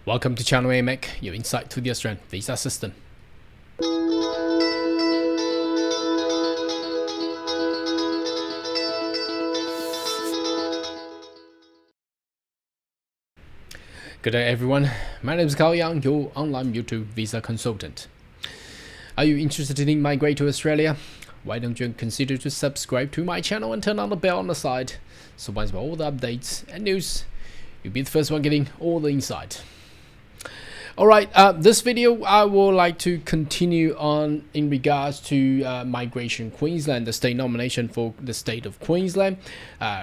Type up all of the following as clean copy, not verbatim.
Welcome to Channel AMEC, your insight to the Australian visa system. Good day everyone, my name is Carl Young, your online YouTube visa consultant. Are you interested in migrating to Australia? Why don't you consider to subscribe to my channel and turn on the bell on the side, so once all the updates and news, you'll be the first one getting all the insight. Alright, this video I would like to continue on in regards to Migration Queensland, the state nomination for the state of Queensland.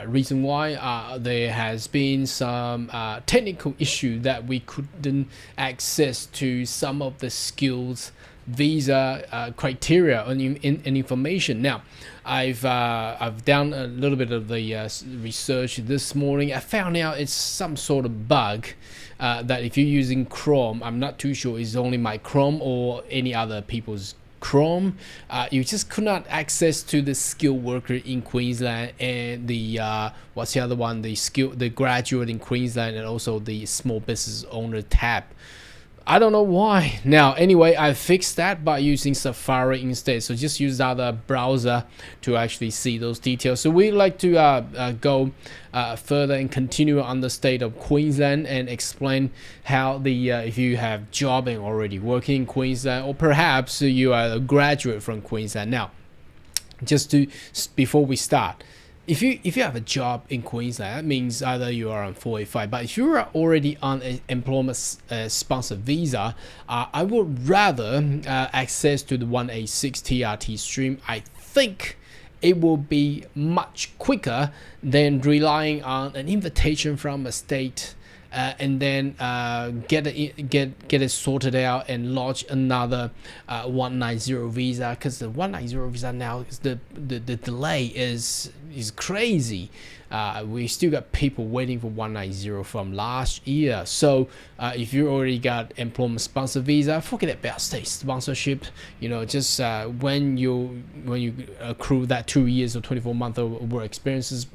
Reason why there has been some technical issue that we couldn't access to some of the skills visa criteria and information. Now I've done a little bit of the research this morning. I found out it's some sort of bug that if you're using Chrome, I'm not too sure it's only my Chrome or any other people's Chrome, you just could not access to the skilled worker in Queensland and the what's the other one, the graduate in Queensland, and also the small business owner tab. I don't know why. Now anyway, I fixed that by using Safari instead, so just use the other browser to actually see those details. So we'd like to go further and continue on the state of Queensland and explain how the if you have job and already working in Queensland, or perhaps you are a graduate from Queensland. Now just to before we start, if you have a job in Queensland, that means either you are on 485, but if you are already on an employment sponsored visa, I would rather access to the 186 TRT stream. I think it will be much quicker than relying on an invitation from a state and then get it sorted out and launch another 190 visa, because the 190 visa now is the delay is crazy. We still got people waiting for 190 from last year. So if you already got employment sponsor visa, forget about state sponsorship. You know, just when you accrue that 2 years or 24 months of work experiences,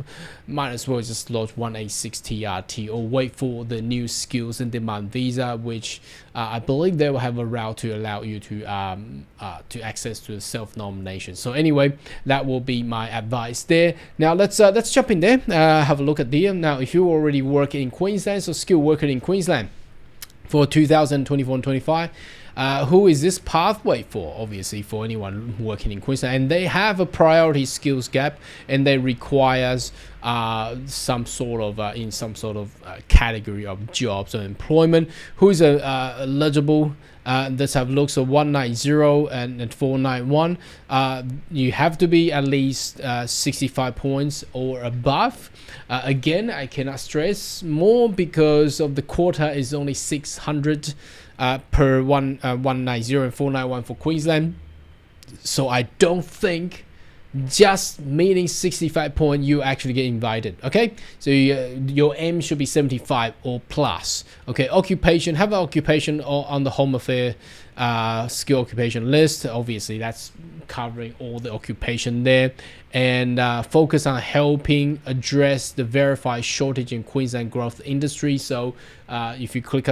might as well just launch 186 TRT or wait for the new skills and demand visa, which I believe they will have a route to allow you to access to the self-nomination. So anyway, that will be my advice there. Now let's jump in there. Have a look at them. Now if you already work in Queensland, so skilled worker in Queensland for 2024 and 25, who is this pathway for? Obviously for anyone working in Queensland, and they have a priority skills gap, and they requires some sort of category of jobs or employment. Who is eligible? Let's have a look. So 190 and 491, you have to be at least 65 points or above. Again, I cannot stress more because of the quota is only 600 per 190 and 491 for Queensland. So I don't think just meeting 65 points you actually get invited. Okay, so your aim should be 75 or plus. Okay, occupation, have an occupation on the home affairs skill occupation list. Obviously that's covering all the occupation there, and focus on helping address the verified shortage in Queensland growth industry. So if you click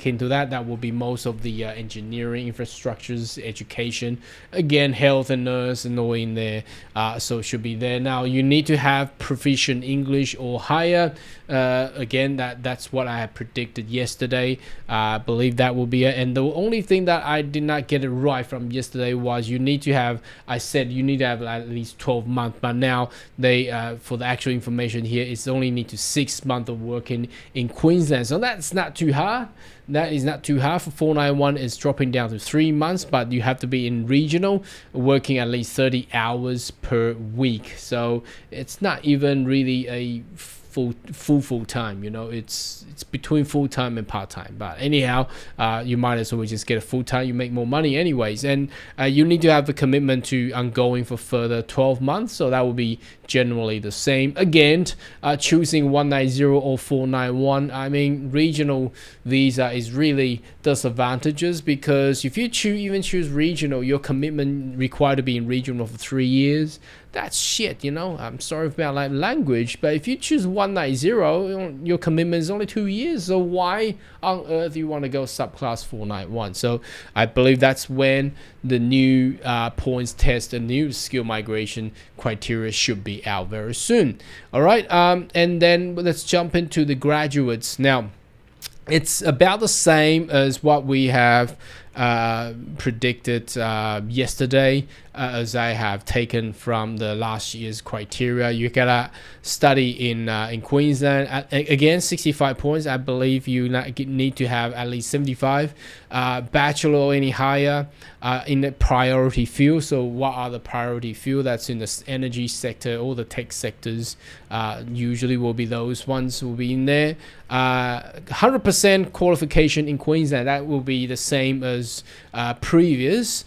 into that will be most of the engineering, infrastructures, education, again health and nurse and all in there, so it should be there. Now you need to have proficient English or higher. Again, that's what I had predicted yesterday. I believe that will be it. And the only thing that I did not get it right from yesterday was you need to have, I said you need to have at least 12 months, but now they for the actual information here, it's only need to 6 months of working in Queensland. So that's not too hard. That is not too hard. For 491 is dropping down to 3 months, but you have to be in regional, working at least 30 hours per week. So it's not even really a full time, you know, it's between full-time and part-time. But anyhow, you might as well just get a full-time, you make more money anyways, and you need to have a commitment to ongoing for further 12 months, so that will be generally the same. Again, choosing 190 or 491, I mean, regional visa is really disadvantageous, because if you even choose regional, your commitment required to be in regional for 3 years. That's shit, you know. I'm sorry about like language, but if you choose 190, your commitment is only 2 years. So why on earth you want to go subclass 491? So I believe that's when the new points test and new skill migration criteria should be out very soon. All right, and then let's jump into the graduates now. It's about the same as what we have predicted yesterday, as I have taken from the last year's criteria. You gotta study in Queensland. Again, 65 points. I believe you need to have at least 75. Bachelor or any higher in the priority field. So what are the priority field? That's in the energy sector, all the tech sectors. Usually will be those ones will be in there. 100% qualification in Queensland. That will be the same as previous.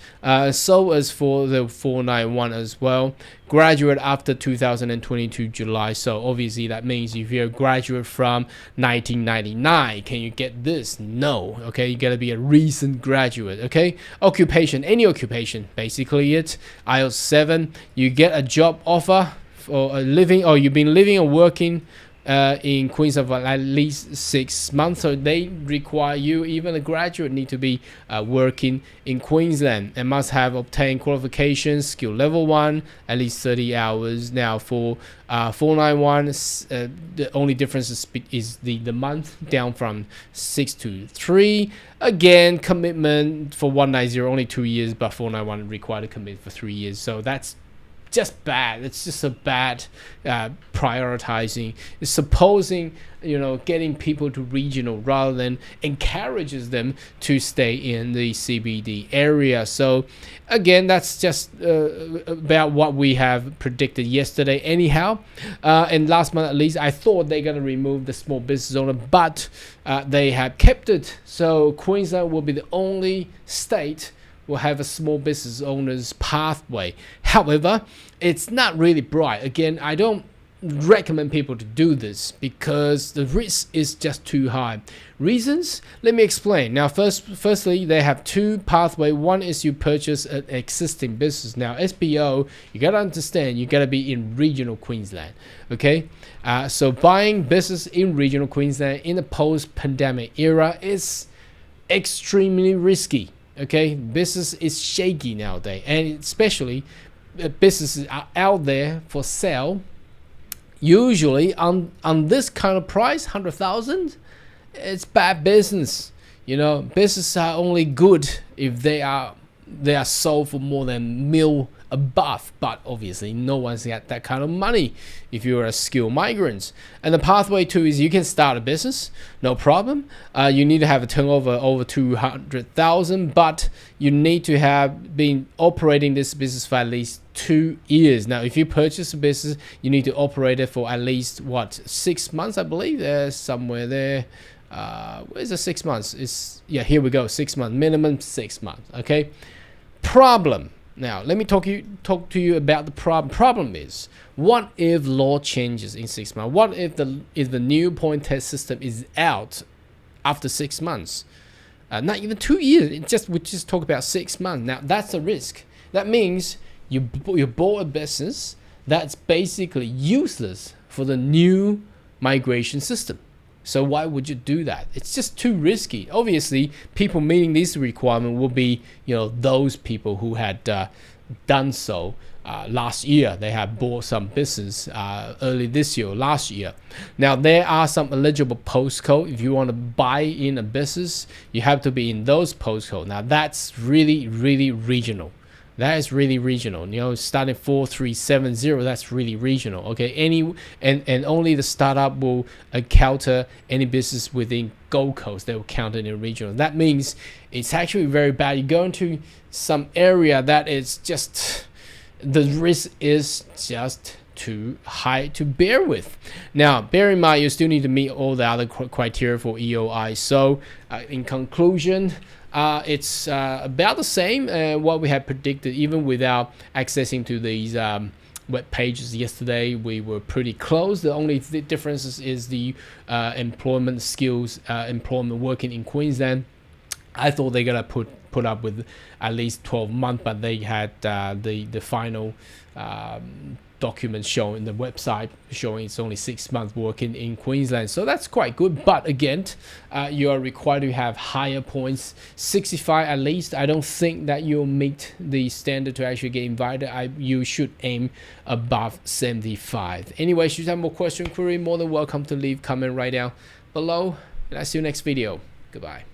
So as for the 491 as well. Graduate after 2022 July. So obviously that means if you're a graduate from 1999, can you get this? No. Okay, you gotta be a recent graduate. Okay, occupation, any occupation, basically it. IELTS 7. You get a job offer for a living, or you've been living and working in Queensland for at least 6 months, so they require you, even a graduate, need to be working in Queensland and must have obtained qualifications, skill level 1, at least 30 hours. Now for 491, the only difference is the month, down from 6 to 3. Again, commitment for 190 only 2 years, but 491 required to commit for 3 years. So that's just bad. It's just a bad prioritizing. It's supposing, you know, getting people to regional rather than encourages them to stay in the CBD area. So again, that's just about what we have predicted yesterday anyhow. And last month at least, I thought they're going to remove the small business owner, but they have kept it. So Queensland will be the only state will have a small business owner's pathway. However, it's not really bright. Again, I don't recommend people to do this because the risk is just too high. Reasons? Let me explain. Now, firstly, they have two pathways. One is you purchase an existing business. Now, SBO, you gotta understand, you gotta be in regional Queensland. Okay, so buying business in regional Queensland in the post-pandemic era is extremely risky. Okay, business is shaky nowadays, and especially businesses are out there for sale. Usually on this kind of price, 100,000, it's bad business. You know, businesses are only good if they are sold for more than mil above, but obviously no one's got that kind of money if you're a skilled migrant. And the pathway two is you can start a business, no problem. You need to have a turnover over 200,000, but you need to have been operating this business for at least 2 years. Now, if you purchase a business, you need to operate it for at least 6 months, I believe. There's somewhere there. Where's the 6 months? Here we go. 6 months, minimum 6 months. Okay. Problem. Now, let me talk to you about the problem. Problem is, what if law changes in 6 months? What if the new point test system is out after 6 months? Not even 2 years. We just talk about 6 months. Now, that's a risk. That means you bought a business that's basically useless for the new migration system. So why would you do that? It's just too risky. Obviously, people meeting this requirement will be, you know, those people who had done so last year. They have bought some business early this year, last year. Now, there are some eligible postcode. If you want to buy in a business, you have to be in those postcode. Now, that's really, really regional. That is really regional. You know, starting 4370, that's really regional. Okay, and only the startup will encounter any business within Gold Coast. They will count it in regional. That means it's actually very bad. You go into some area that is just, the risk is just too high to bear with. Now, bear in mind, you still need to meet all the other criteria for EOI. So, in conclusion, it's about the same what we had predicted, even without accessing to these web pages yesterday. We were pretty close. The only difference is the employment skills, employment working in Queensland. I thought they're gonna put up with at least 12 months, but they had the final document showing the website showing it's only 6 months working in Queensland, so that's quite good. But again, you are required to have higher points, 65 at least. I don't think that you'll meet the standard to actually get invited. You should aim above 75. Anyway, should you have more question, query, more than welcome to leave comment right down below, and I'll see you next video. Goodbye.